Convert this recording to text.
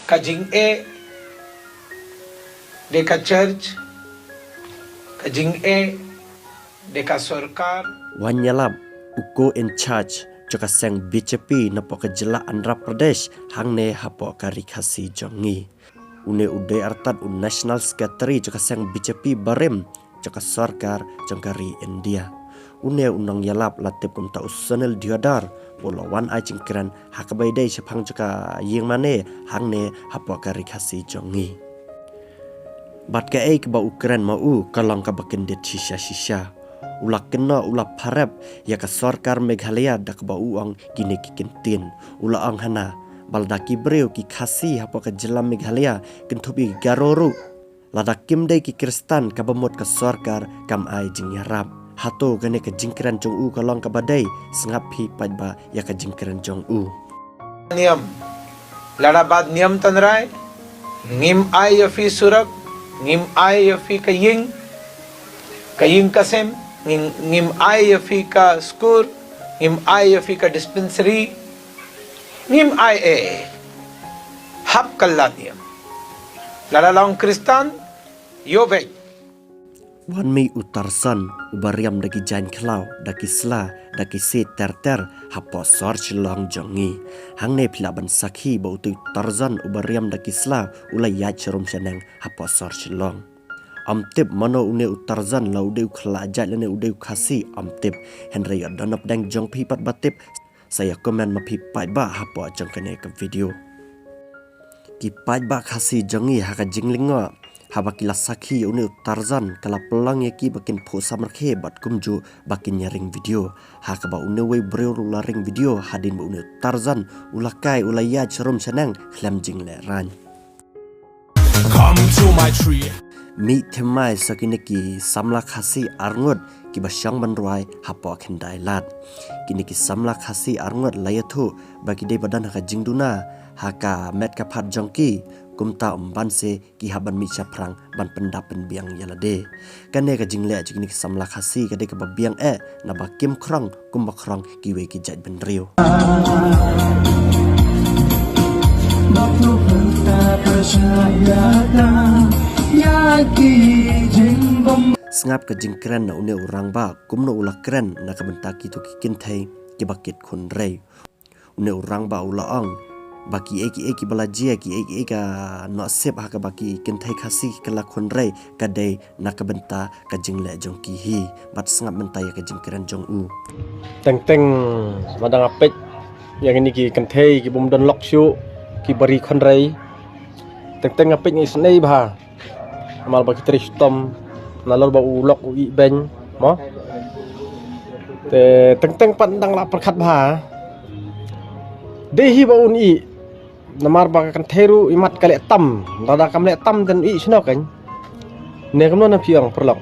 kajing e deka church, kajing e deka sarkar. Wanyalap uko in charge joka seng BJP napo kejela Andhra Pradesh hangne hapo kari khasi jongi. Une ude artat un national secretary joka seng BJP barem joka sarkar jongkari India. Une unang yalap latip kumta usanel diodar polawan ai cingkran hakabai dei sepang joka ying mane hangne hapo kari khasi jongi. Bat ka ei ba Ukraine mau kalong ka bakendit shisha ulak kena ulak parep ya ka sarkar Meghalaya dak ba uang gine kikintin ula ang hana baldaki breu ki khasi hapo ka jelam Meghalaya kentubi garoru ladak kimdei ki kristan ka bamot ka sarkar kam ai jingyarap hato gane ka jingkran jong u kalong ka badai sengap hi padba ya ka jingkran jong u नियम लड़ा बाद नियम तनराय ngim ai yafi surak ngim ai yafi kaying kasem ngim ai yafi ka skur ngim ai yafi ka dispensary ngim ai hap kalla niyam lada long kristan yo vej wan mi utarsan ubariam daki jain klau daki sla daki se ter hapo sor chilong jongi hangne pilaban sakhi bautu tarzan ubariam daki sla ulai ya cherum seneng hapo sor chilong amtip mano une utarzan laudeu khlaja lene udeu khasi amtip henry adanop dang jong pi pat batip saya komen mapi pai ba hapo jongkane ke video ki pai ba khasi jongi haka jinglingo habakila sakhi une utarzan kala pelang yaki bakin pho samarkhe bat kumju bakin nyaring video hakaba une we breu laring video hadin une utarzan ulakai ulaya cherum seneng khlam jingle ran Come to my tree. Mi themai sakiniki samla khasi arngot ki basyang banruai hapo khendai lat kiniki samla khasi arngot layathu bagi de badan haka jingduna haka met ka phat jongki kumta umban se ki haban mi chaprang ban pendapen biang yalade kane ka jingle kiniki samla khasi kade ka biang na bakim krong kumba krong ki we ki jaj benrio Sengap ke jingkran na une urang ba kumno ulakran na kabentaki tu kikintai ki bakit khunrei une urang ba ulaang baki eki balajia ki eki no sep ha ka baki kintai khasi kala khunrei kadai na kabenta ka jingle jongki hi bat sengap mentai ka jingkran jong u teng madang apet yang ini ki kintai ki bumdon lokshu ki bari khunrei teng apet ni snei ba amal baki tristom nalor ba ulok ui beng mo te teng pandang la perkhat ba dehi ba un i namar ba kan theru imat kale tam rada kam le tam dan i sno kan ne kam no na piang perlok